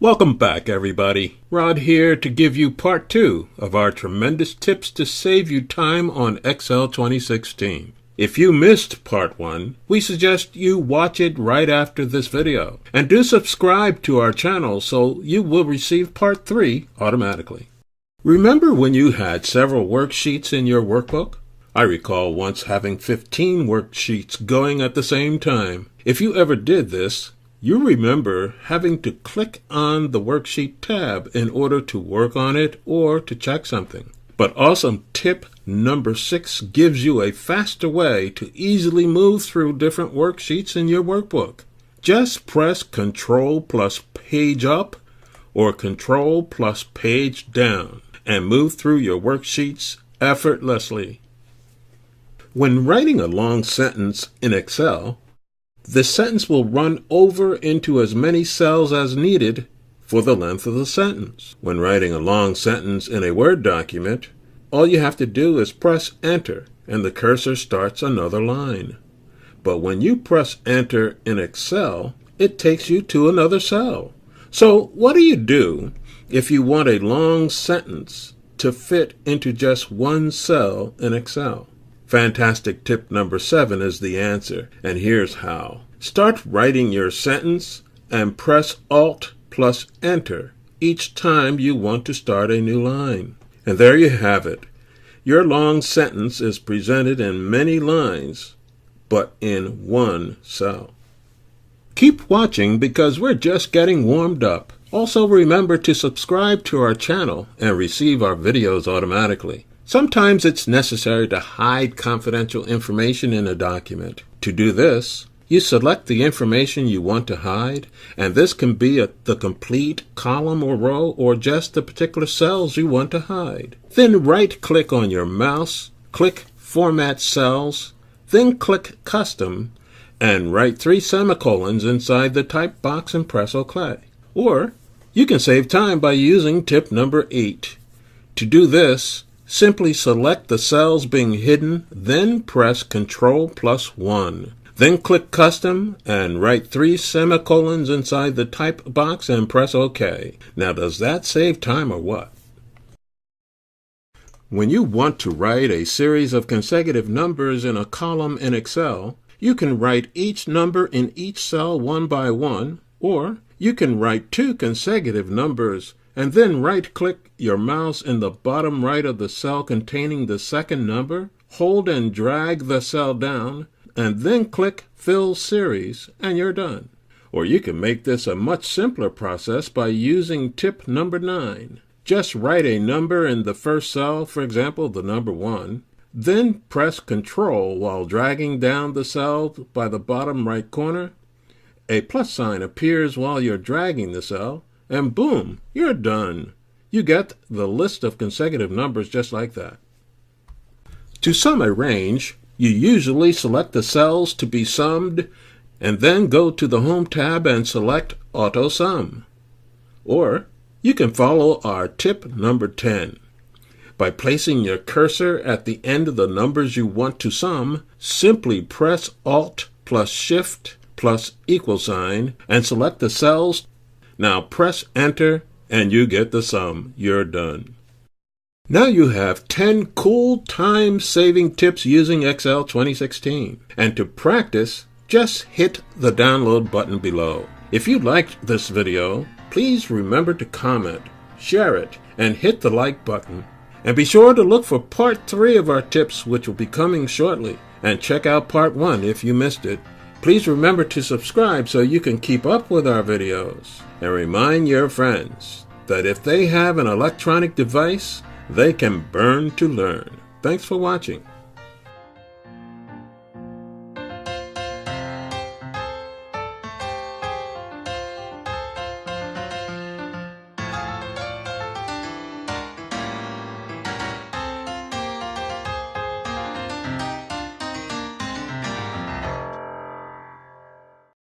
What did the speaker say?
Welcome back, everybody. Rod here to give you part 2 of our tremendous tips to save you time on Excel 2016. If you missed part 1, we suggest you watch it right after this video. And do subscribe to our channel so you will receive part 3 automatically. Remember when you had several worksheets in your workbook? I recall once having 15 worksheets going at the same time. If you ever did this, you remember having to click on the worksheet tab in order to work on it or to check something. But awesome tip number 6 gives you a faster way to easily move through different worksheets in your workbook. Just press Ctrl plus page up or Ctrl plus page down and move through your worksheets effortlessly. When writing a long sentence in Excel, the sentence will run over into as many cells as needed for the length of the sentence. When writing a long sentence in a Word document, all you have to do is press Enter and the cursor starts another line. But when you press Enter in Excel, it takes you to another cell. So what do you do if you want a long sentence to fit into just one cell in Excel? Fantastic tip number 7 is the answer, and here's how. Start writing your sentence and press Alt plus Enter each time you want to start a new line. And there you have it. Your long sentence is presented in many lines, but in one cell. Keep watching because we're just getting warmed up. Also remember to subscribe to our channel and receive our videos automatically. Sometimes it's necessary to hide confidential information in a document. To do this, you select the information you want to hide, and this can be the complete column or row or just the particular cells you want to hide. Then right-click on your mouse, click Format Cells, then click Custom, and write 3 semicolons inside the type box and press OK. Or you can save time by using tip number 8. To do this, simply select the cells being hidden, then press Ctrl plus 1. Then click Custom and write 3 semicolons inside the type box and press OK. Now does that save time or what? When you want to write a series of consecutive numbers in a column in Excel, you can write each number in each cell one by one, or you can write 2 consecutive numbers and then right-click your mouse in the bottom right of the cell containing the second number, hold and drag the cell down, and then click Fill Series, and you're done. Or you can make this a much simpler process by using tip number 9. Just write a number in the first cell, for example, the number 1, then press Ctrl while dragging down the cell by the bottom right corner. A plus sign appears while you're dragging the cell, and boom, you're done. You get the list of consecutive numbers just like that. To sum a range, you usually select the cells to be summed and then go to the Home tab and select Auto Sum. Or you can follow our tip number 10. By placing your cursor at the end of the numbers you want to sum, simply press Alt plus Shift plus equal sign and select the cells. Now press Enter and you get the sum. You're done. Now you have 10 cool time-saving tips using Excel 2016. And to practice, just hit the download button below. If you liked this video, please remember to comment, share it, and hit the like button. And be sure to look for part 3 of our tips, which will be coming shortly. And check out part 1 if you missed it. Please remember to subscribe so you can keep up with our videos. And remind your friends that if they have an electronic device, they can burn to learn. Thanks for watching.